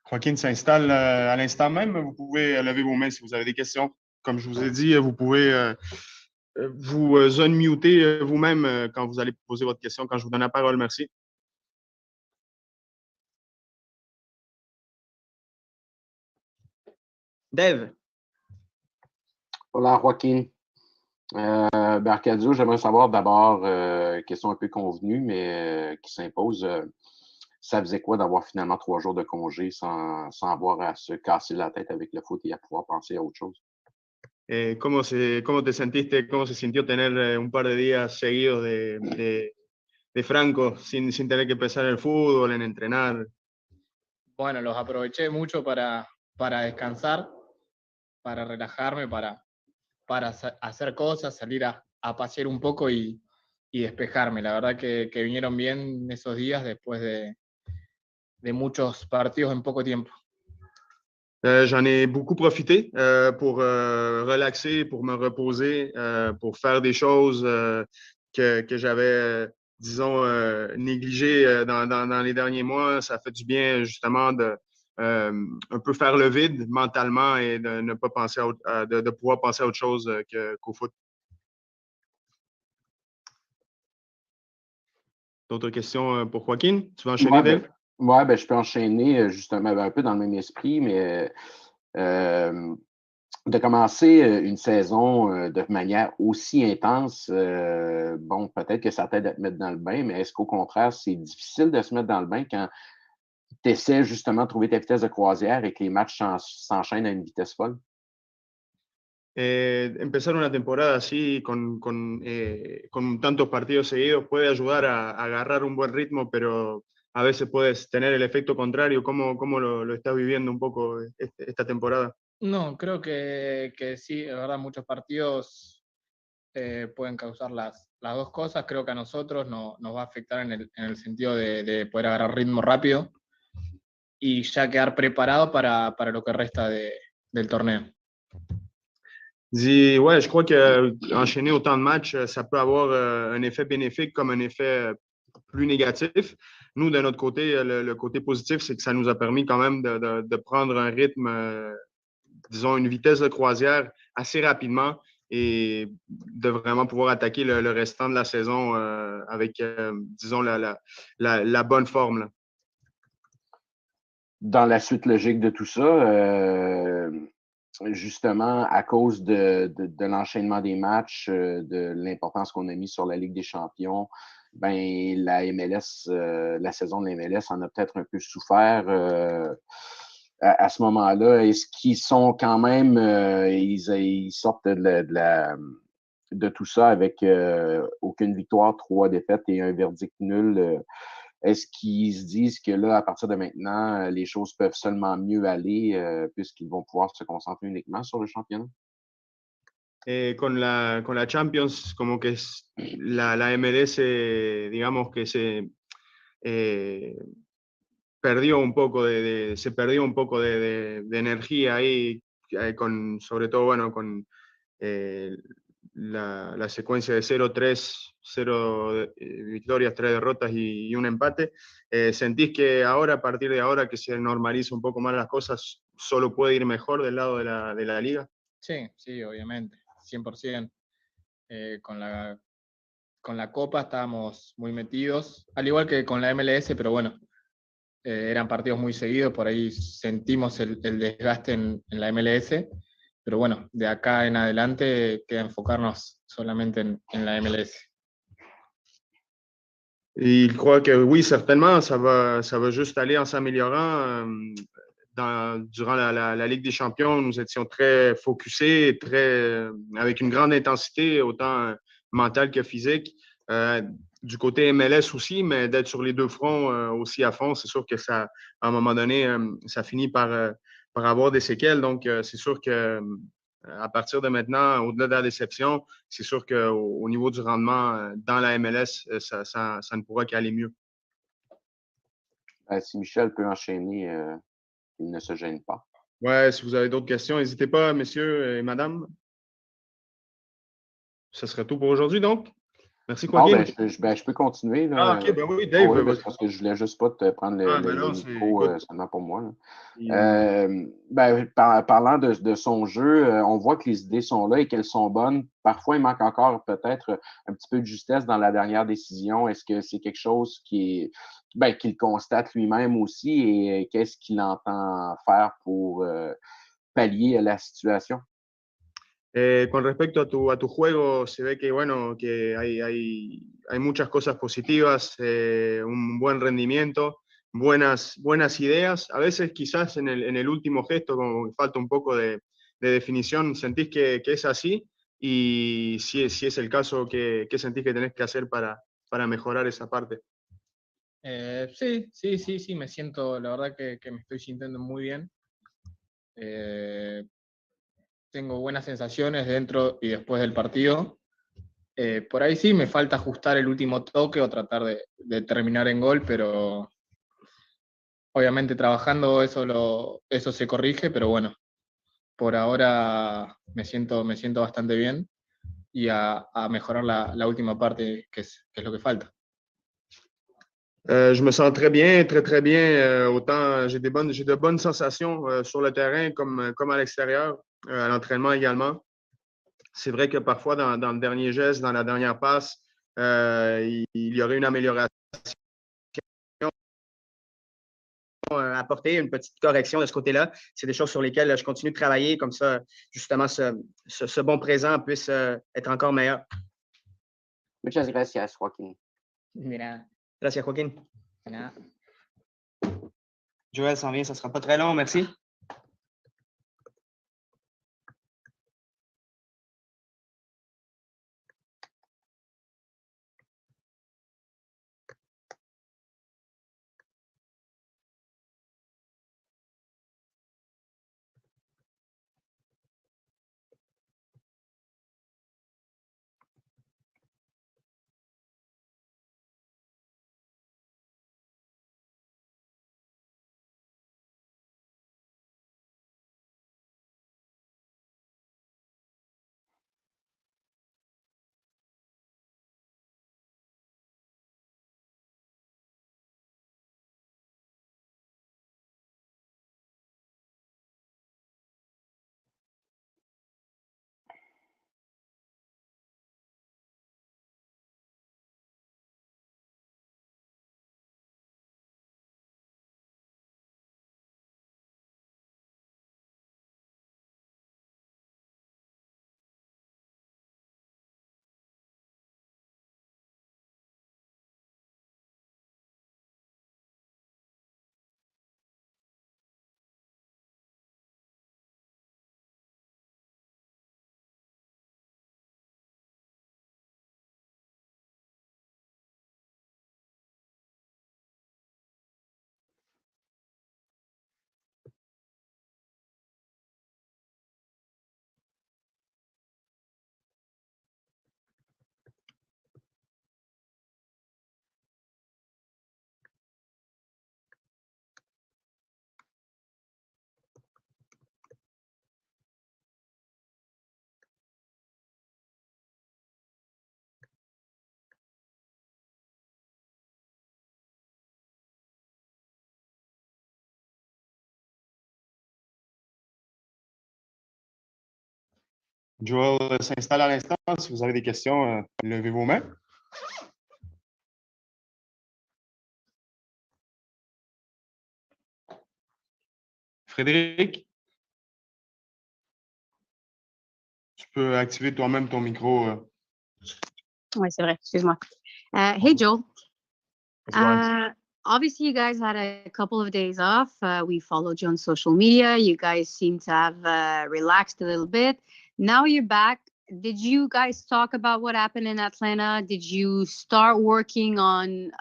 Joaquín s'installe à l'instant même. Vous pouvez lever vos mains si vous avez des questions. Comme je vous ai dit, vous pouvez vous unmuter vous-même quand vous allez poser votre question, quand je vous donne la parole. Merci. Dave. Hola, Joaquín. Arcadio, j'aimerais savoir d'abord, question un peu convenue, mais qui s'impose. Ça faisait quoi d'avoir finalement 3 jours de congé sans avoir à se casser la tête avec le foot et à pouvoir penser à autre chose? ¿Cómo te sentiste, cómo se sintió tener un par de días seguidos de Franco sin tener que pensar en el fútbol, en entrenar? Bueno, los aproveché mucho para descansar, para relajarme, para hacer cosas, salir a pasear un poco y despejarme. La verdad que vinieron bien esos días después de muchos partidos en poco tiempo. J'en ai beaucoup profité pour relaxer, pour me reposer, pour faire des choses que j'avais, disons, négligées dans les derniers mois. Ça fait du bien justement de un peu faire le vide mentalement et de ne pas penser de pouvoir penser à autre chose qu'au foot. D'autres questions pour Joaquín? Tu veux enchaîner, Dave? Oui, je peux enchaîner justement un peu dans le même esprit, mais de commencer une saison de manière aussi intense, peut-être que ça t'aide à te mettre dans le bain, mais est-ce qu'au contraire, c'est difficile de se mettre dans le bain quand tu essaies justement de trouver ta vitesse de croisière et que les matchs s'enchaînent à une vitesse folle? Empezar una temporada así con tantos partidos seguidos puede ayudar a agarrar un buen ritmo, pero a veces puedes tener el efecto contrario. ¿Cómo lo estás viviendo un poco esta temporada? No, creo que sí, de verdad, muchos partidos pueden causar las dos cosas. Creo que a nosotros nos va a afectar en el sentido de poder agarrar ritmo rápido y ya quedar preparado para lo que resta del torneo. Ouais, je crois qu'enchaîner autant de matchs, ça peut avoir un effet bénéfique comme un effet plus négatif. Nous, de notre côté, le côté positif, c'est que ça nous a permis quand même de prendre un rythme, disons, une vitesse de croisière assez rapidement et de vraiment pouvoir attaquer le restant de la saison avec, disons, la bonne forme, là. Dans la suite logique de tout ça, justement, à cause de l'enchaînement des matchs, de l'importance qu'on a mis sur la Ligue des champions, la MLS, la saison de la MLS en a peut-être un peu souffert à ce moment-là. Est-ce qu'ils sont quand même, ils sortent de tout ça avec aucune victoire, 3 défaites et un verdict nul? Est-ce qu'ils se disent que là, à partir de maintenant, les choses peuvent seulement mieux aller puisqu'ils vont pouvoir se concentrer uniquement sur le championnat? Con la Champions, como que la MLS, digamos que se perdió un poco de energía ahí, sobre todo, bueno, con la secuencia de 0-3, 0 victorias, 3 derrotas y un empate. ¿Sentís que ahora, a partir de ahora, que se normaliza un poco más las cosas, solo puede ir mejor del lado de la liga? Sí, obviamente, 100%. Con la Copa estábamos muy metidos, al igual que con la MLS, pero bueno, eran partidos muy seguidos, por ahí sentimos el desgaste en la MLS, pero bueno, de acá en adelante queda enfocarnos solamente en la MLS. Il croit que oui, certainement, ça va juste aller en s'améliorant. Durant la Ligue des champions, nous étions très focusés, avec une grande intensité, autant mentale que physique. Du côté MLS aussi, mais d'être sur les 2 fronts aussi à fond, c'est sûr que ça, à un moment donné, ça finit par avoir des séquelles. Donc, c'est sûr que à partir de maintenant, au-delà de la déception, c'est sûr qu'au niveau du rendement dans la MLS, ça ne pourra qu'aller mieux. Si Michel peut enchaîner, il ne se gêne pas. Ouais, si vous avez d'autres questions, n'hésitez pas, messieurs et madame. Ce serait tout pour aujourd'hui, donc. Merci, Non, Joaquín. je peux continuer. Là. Ah, OK, ben oui, Dave. Oui, parce que je voulais juste pas te prendre le micro seulement pour moi. Parlant de son jeu, on voit que les idées sont là et qu'elles sont bonnes. Parfois, il manque encore peut-être un petit peu de justesse dans la dernière décision. Est-ce que c'est quelque chose qu'il constate lui-même aussi et qu'est-ce qu'il entend faire pour pallier à la situation? Con respecto a tu juego, se ve que, bueno, que hay muchas cosas positivas, un buen rendimiento, buenas ideas. A veces quizás en el último gesto, como que falta un poco de definición, sentís que es así, y si es el caso, ¿qué sentís que tenés que hacer para mejorar esa parte? Sí, me siento, la verdad que me estoy sintiendo muy bien. Tengo buenas sensaciones dentro y después del partido. Por ahí sí me falta ajustar el último toque o tratar de terminar en gol, pero obviamente trabajando eso se corrige, pero bueno, por ahora me siento bastante bien y a mejorar la última parte, que es lo que falta. Je me sens très bien, très bien. Autant j'ai de bonnes sensations sur le terrain comme à l'extérieur, à l'entraînement également. C'est vrai que parfois, dans le dernier geste, dans la dernière passe, il y aurait une amélioration. Apporter une petite correction de ce côté-là. C'est des choses sur lesquelles je continue de travailler, comme ça, justement, ce bon présent puisse être encore meilleur. Muchas gracias, Joaquín. Mira, gracias, Joaquín. Mira. Joël s'en vient, ça ne sera pas très long, merci. Joël s'installe à l'instant. Si vous avez des questions, levez vos mains. Frédéric, tu peux activer toi-même ton micro. Oui, c'est vrai. Excuse-moi. Hey, Joel. Obviously, you guys had a couple of days off. We followed you on social media. You guys seem to have relaxed a little bit. Now you're back. Did you guys talk about what happened in Atlanta? Did you start working on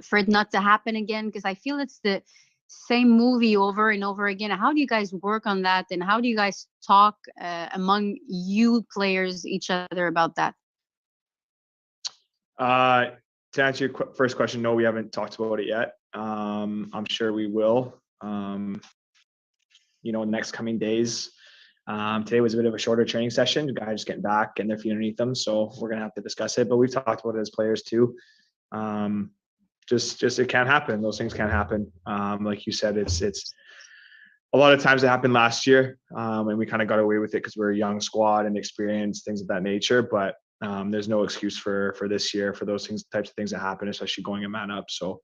for it not to happen again? Because I feel it's the same movie over and over again. How do you guys work on that? And how do you guys talk among you players, each other about that? To answer your first question, no, we haven't talked about it yet. I'm sure we will. In the next coming days. Today was a bit of a shorter training session. The guys just getting back, getting their feet underneath them. So we're going to have to discuss it. But we've talked about it as players too. Just it can't happen. Those things can't happen. Like you said, it's a lot of times it happened last year, and we kind of got away with it because we're a young squad and experienced, things of that nature. But there's no excuse for this year for those types of things that happen, especially going a man up. So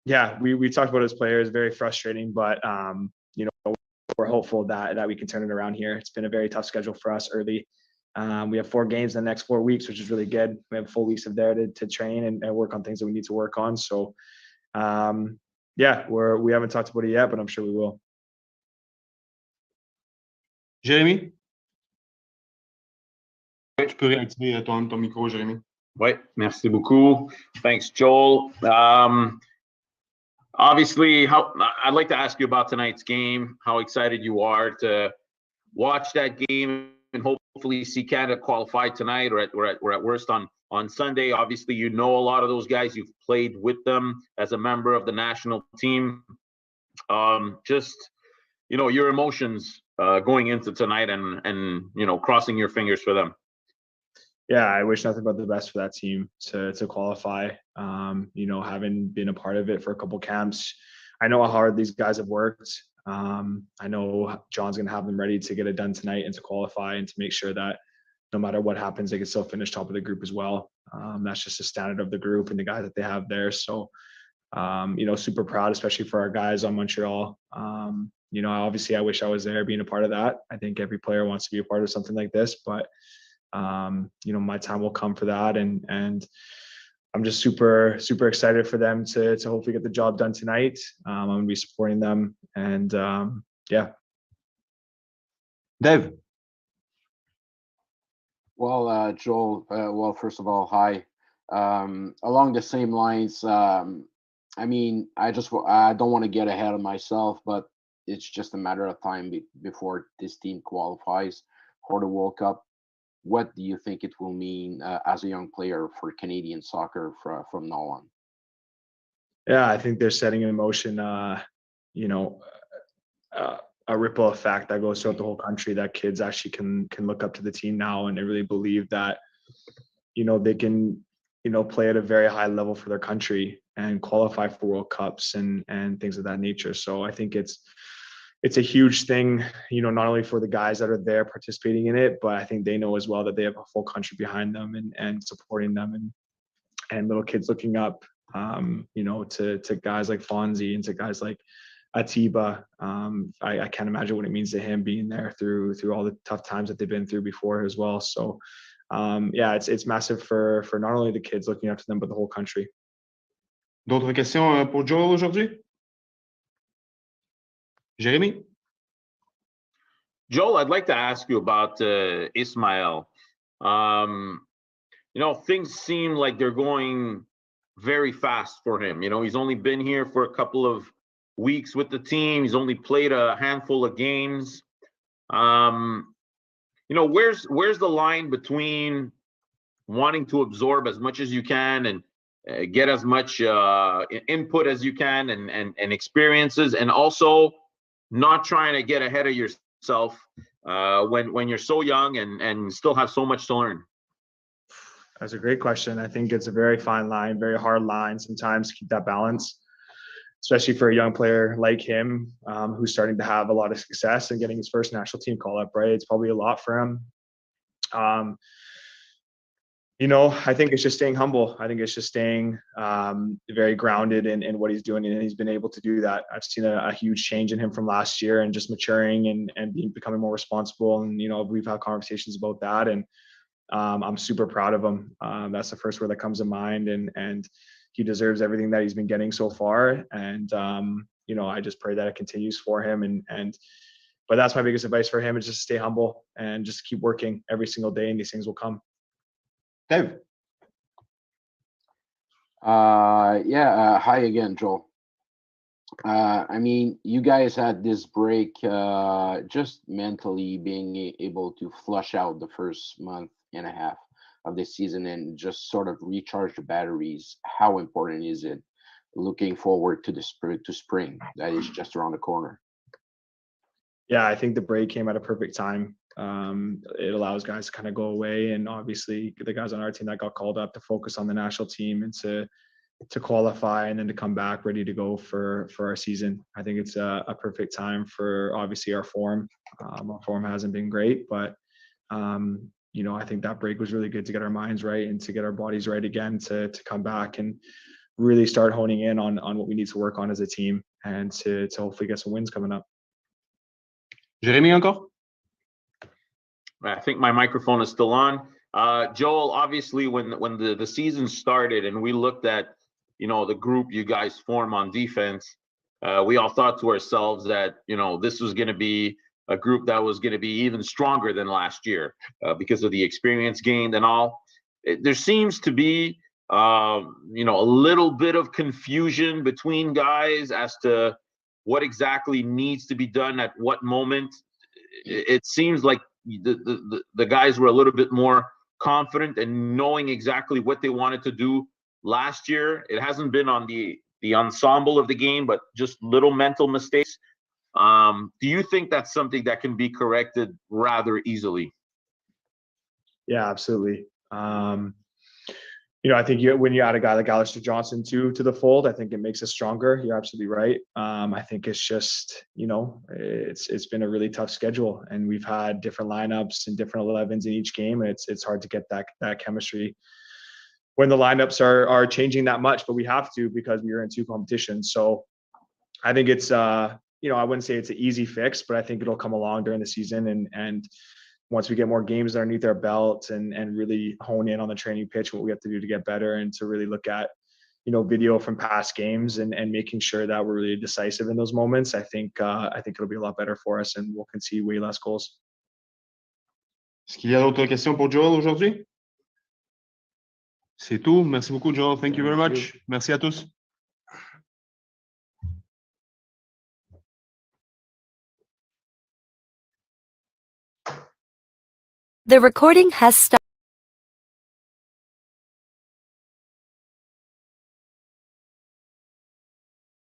yeah, we talked about it as players, very frustrating, but you know, we're hopeful that we can turn it around here. It's been a very tough schedule for us early. We have 4 games in the next 4 weeks, which is really good. We have full weeks of there to train and work on things that we need to work on. So yeah, we haven't talked about it yet, but I'm sure we will. Jérémy? Tu peux réactiver ton micro, Jérémy. Oui, merci beaucoup. Thanks, Joel. Obviously, I'd like to ask you about tonight's game, how excited you are to watch that game and hopefully see Canada qualify tonight or at worst on Sunday. Obviously, you know a lot of those guys. You've played with them as a member of the national team. Just, you know, your emotions going into tonight and you know, crossing your fingers for them. Yeah, I wish nothing but the best for that team to qualify. You know, having been a part of it for a couple camps, I know how hard these guys have worked. I know John's going to have them ready to get it done tonight and to qualify and to make sure that no matter what happens, they can still finish top of the group as well. That's just the standard of the group and the guys that they have there. So, you know, super proud, especially for our guys on Montreal. You know, obviously I wish I was there being a part of that. I think every player wants to be a part of something like this, but you know, my time will come for that. And I'm just super excited for them to hopefully get the job done tonight. I'm going to be supporting them and yeah. Dave? Well, Joel, well, first of all, hi. Along the same lines, I mean, I don't want to get ahead of myself, but it's just a matter of time before this team qualifies for the World Cup. What do you think it will mean as a young player for Canadian soccer from now on? Yeah, I think they're setting in motion, you know, a ripple effect that goes throughout the whole country, that kids actually can look up to the team now and they really believe that, you know, they can, you know, play at a very high level for their country and qualify for World Cups and things of that nature. So I think it's a huge thing, you know, not only for the guys that are there participating in it, but I think they know as well that they have a full country behind them and supporting them and little kids looking up, you know, to guys like Fonzie and to guys like Atiba. I can't imagine what it means to him being there through all the tough times that they've been through before as well. So yeah, it's massive for not only the kids looking up to them, but the whole country. D'autres questions pour Joel aujourd'hui? Jérémy? Joel, I'd like to ask you about Ismael. You know, things seem like they're going very fast for him. You know, he's only been here for a couple of weeks with the team. He's only played a handful of games. You know, where's the line between wanting to absorb as much as you can and get as much input as you can and experiences, and also not trying to get ahead of yourself when you're so young and still have so much to learn? That's a great question. I think it's a very fine line, very hard line sometimes to keep that balance, especially for a young player like him, who's starting to have a lot of success and getting his first national team call up, right? It's probably a lot for him. You know, I think it's just staying humble. I think it's just staying very grounded in what he's doing, and he's been able to do that. I've seen a huge change in him from last year and just maturing and becoming more responsible. And, you know, we've had conversations about that, and I'm super proud of him. That's the first word that comes to mind, and he deserves everything that he's been getting so far. And, you know, I just pray that it continues for him. But that's my biggest advice for him, is just stay humble and just keep working every single day, and these things will come. Dave? Yeah, hi again, Joel. I mean, you guys had this break, just mentally being able to flush out the first month and a half of this season and just sort of recharge the batteries. How important is it looking forward to spring that is just around the corner? yeah, I think the break came at a perfect time. It allows guys to kind of go away, and obviously the guys on our team that got called up to focus on the national team and to qualify and then to come back ready to go for our season. I think it's a perfect time for obviously our form. Our form hasn't been great, but you know, I think that break was really good to get our minds right and to get our bodies right again to come back and really start honing in on what we need to work on as a team and to hopefully get some wins coming up. Jérémy encore? I think my microphone is still on. Joel, obviously, when the season started and we looked at, you know, the group you guys form on defense, we all thought to ourselves that, you know, this was going to be a group that was going to be even stronger than last year because of the experience gained and all. There seems to be, you know, a little bit of confusion between guys as to what exactly needs to be done at what moment. It seems like the guys were a little bit more confident and knowing exactly what they wanted to do last year. It hasn't been on the ensemble of the game, but just little mental mistakes. Do you think that's something that can be corrected rather easily? Yeah, absolutely. You know, I think when you add a guy like Alistair Johnson to the fold, I think it makes us stronger. You're absolutely right. I think it's just, you know, it's been a really tough schedule, and we've had different lineups and different 11s in each game, and it's hard to get that chemistry when the lineups are changing that much. But we have to, because we are in two competitions. So I think it's you know, I wouldn't say it's an easy fix, but I think it'll come along during the season, and once we get more games underneath our belt and really hone in on the training pitch, what we have to do to get better, and to really look at, you know, video from past games and making sure that we're really decisive in those moments. I think it'll be a lot better for us, and we'll concede way less goals. Est-ce qu'il y a d'autres questions pour Joel aujourd'hui? C'est tout. Merci beaucoup, Joel. Thank you very much. Merci à tous. The recording has stopped.